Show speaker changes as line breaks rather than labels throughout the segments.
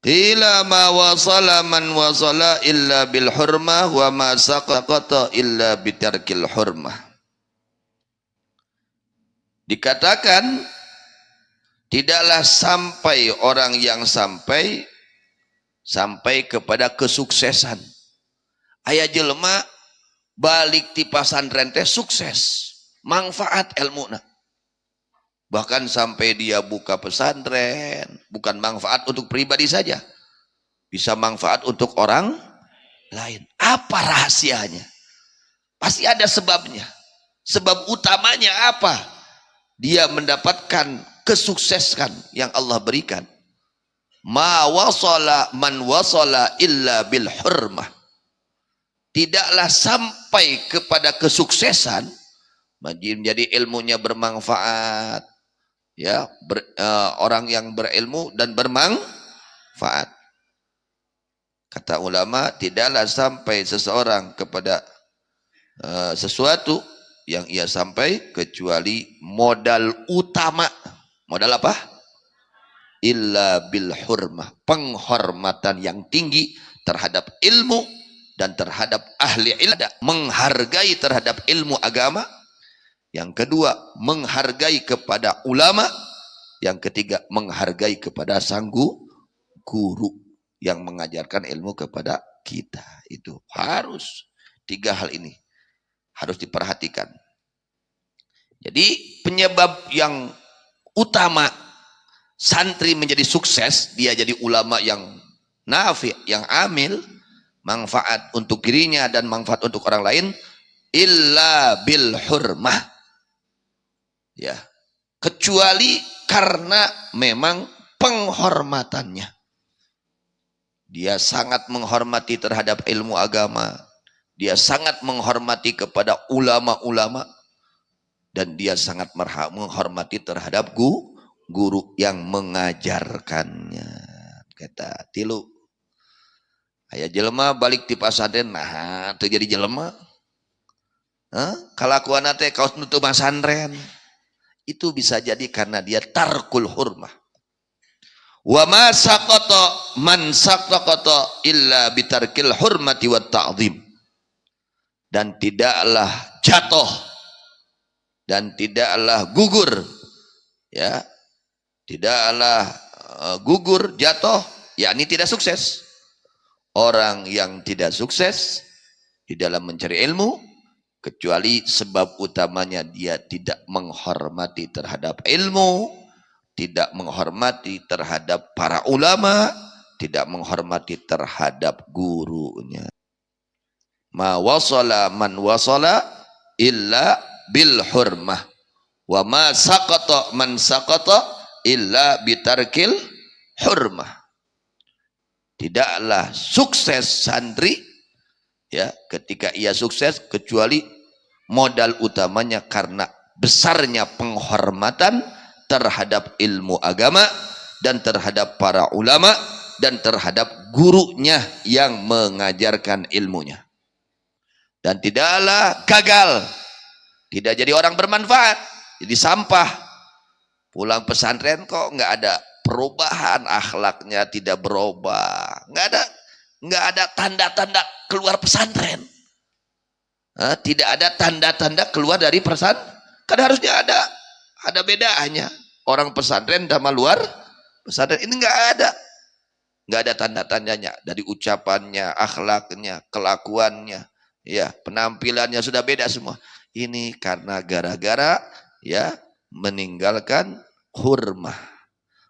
Ila ma wasala man wasala illa bil hurmah wa ma saqata illa bitarkil hurmah. Dikatakan tidaklah sampai orang yang sampai kepada kesuksesan. Aya jelema balik ti pasantren teh sukses, manfaat ilmuna. Bahkan sampai dia buka pesantren, bukan manfaat untuk pribadi saja, bisa manfaat untuk orang lain. Apa rahasianya? Pasti ada sebabnya. Sebab utamanya apa? Dia mendapatkan kesuksesan yang Allah berikan. Ma wasala man wasala illa bil hurmah. Tidaklah sampai kepada kesuksesan menjadi ilmunya bermanfaat, ya, orang yang berilmu dan bermanfaat. Kata ulama, tidaklah sampai seseorang kepada sesuatu yang ia sampai kecuali modal utama. Modal apa? Illa bil hurmah, penghormatan yang tinggi terhadap ilmu dan terhadap ahli ilmu, menghargai terhadap ilmu agama. Yang kedua, menghargai kepada ulama. Yang ketiga, menghargai kepada sang guru yang mengajarkan ilmu kepada kita. Itu harus, tiga hal ini harus diperhatikan. Jadi penyebab yang utama santri menjadi sukses, dia jadi ulama yang nafi, yang amil, manfaat untuk dirinya dan manfaat untuk orang lain, illa bil hurmah, ya, kecuali karena memang penghormatannya. Dia sangat menghormati terhadap ilmu agama, dia sangat menghormati kepada ulama-ulama, dan dia sangat menghormati terhadap guru yang mengajarkannya. Kata tilu, aya jelema balik ti pasantren, nah teu jadi jelema. Kalakuan teh kaos nutup pasantren. Itu bisa jadi karena dia tarkul hurmah. Wa ma saqata man saqata illa bitarkil hurmati wat ta'zim. Dan tidaklah jatuh dan tidaklah gugur, ya, tidaklah gugur, jatuh, yakni tidak sukses. Orang yang tidak sukses di dalam mencari ilmu kecuali sebab utamanya dia tidak menghormati terhadap ilmu, tidak menghormati terhadap para ulama, tidak menghormati terhadap gurunya. Ma wasala man wasala illa bil hurmah wa ma saqata man saqata illa bitarkil hurmah. Tidaklah sukses santri, ya, ketika ia sukses kecuali modal utamanya karena besarnya penghormatan terhadap ilmu agama dan terhadap para ulama dan terhadap gurunya yang mengajarkan ilmunya. Dan tidaklah gagal, tidak jadi orang bermanfaat, jadi sampah. Pulang pesantren kok nggak ada perubahan, akhlaknya tidak berubah, nggak ada tanda-tanda keluar pesantren. Tidak ada tanda-tanda keluar dari pesantren. Kan harusnya ada bedanya. Orang pesantren sama luar pesantren ini nggak ada tanda-tandanya dari ucapannya, akhlaknya, kelakuannya, ya, penampilannya sudah beda semua. Ini karena gara-gara, ya, meninggalkan hurmah.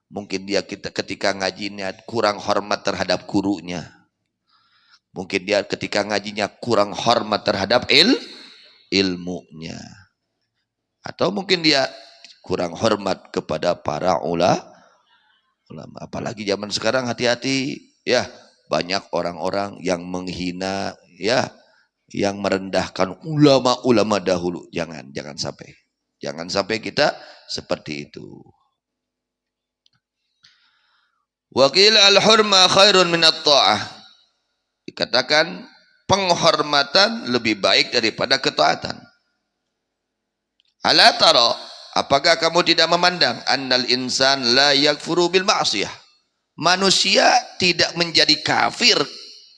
Mungkin dia ketika ngajinya kurang hormat terhadap gurunya. Mungkin dia ketika ngajinya kurang hormat terhadap ilmunya. Atau mungkin dia kurang hormat kepada para ulama. Apalagi zaman sekarang, hati-hati, ya, banyak orang-orang yang menghina, ya, yang merendahkan ulama-ulama dahulu. Jangan sampai kita seperti itu. Wa qila al-hurma khairun minat ta'ah. Dikatakan penghormatan lebih baik daripada ketaatan. Ala tara, apakah kamu tidak memandang annal insan la yakfuru bil ma'siyah, Manusia tidak menjadi kafir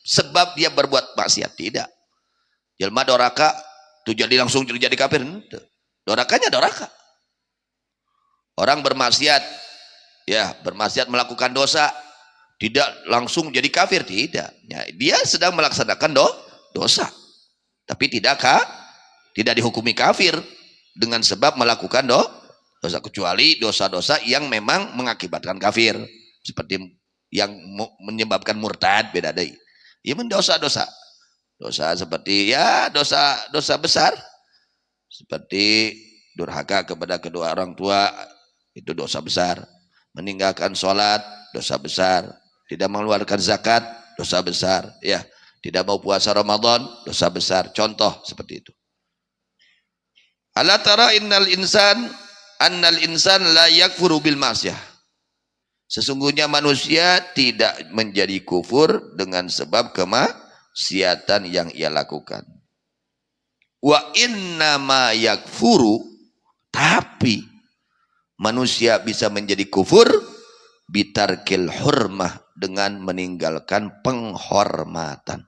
sebab dia berbuat maksiat, tidak. Jelma doraka tuh jadi langsung jadi kafir. Dorakanya doraka. Orang bermaksiat, ya bermaksiat melakukan dosa, tidak langsung jadi kafir, tidak. Ya, dia sedang melaksanakan dosa, tapi tidak dihukumi kafir dengan sebab melakukan dosa, kecuali dosa-dosa yang memang mengakibatkan kafir, seperti yang menyebabkan murtad, beda deh. Ya dosa-dosa seperti ya dosa besar, seperti durhaka kepada kedua orang tua, itu dosa besar. Meninggalkan sholat, dosa besar. Tidak mengeluarkan zakat, dosa besar. Ya, tidak mau puasa Ramadan, dosa besar. Contoh seperti itu. Ala tara annal insan la yakfuru bil ma'siyah. Sesungguhnya manusia tidak menjadi kufur dengan sebab kemaksiatan yang ia lakukan. Wa innama yakfuru, tapi manusia bisa menjadi kufur bitarkil hurmah, dengan meninggalkan penghormatan.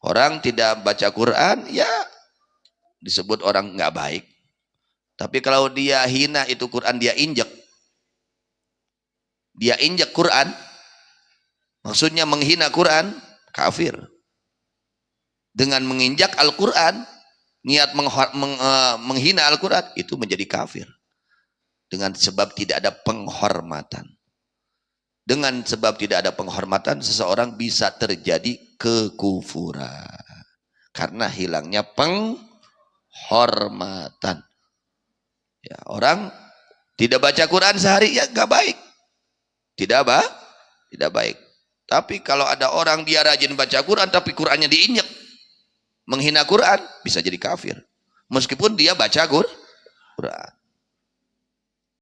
Orang tidak baca Quran, ya disebut orang nggak baik. Tapi kalau dia hina itu Quran, dia injek Quran, maksudnya menghina Quran, kafir. Dengan menginjak Al-Quran, niat menghina Al-Quran, itu menjadi kafir. Dengan sebab tidak ada penghormatan. Dengan sebab tidak ada penghormatan, seseorang bisa terjadi kekufuran. Karena hilangnya penghormatan. Ya, orang tidak baca Quran sehari, ya gak baik. Tidak baik. Tapi kalau ada orang dia rajin baca Quran, tapi Qurannya diinjak, menghina Quran, bisa jadi kafir. Meskipun dia baca Quran.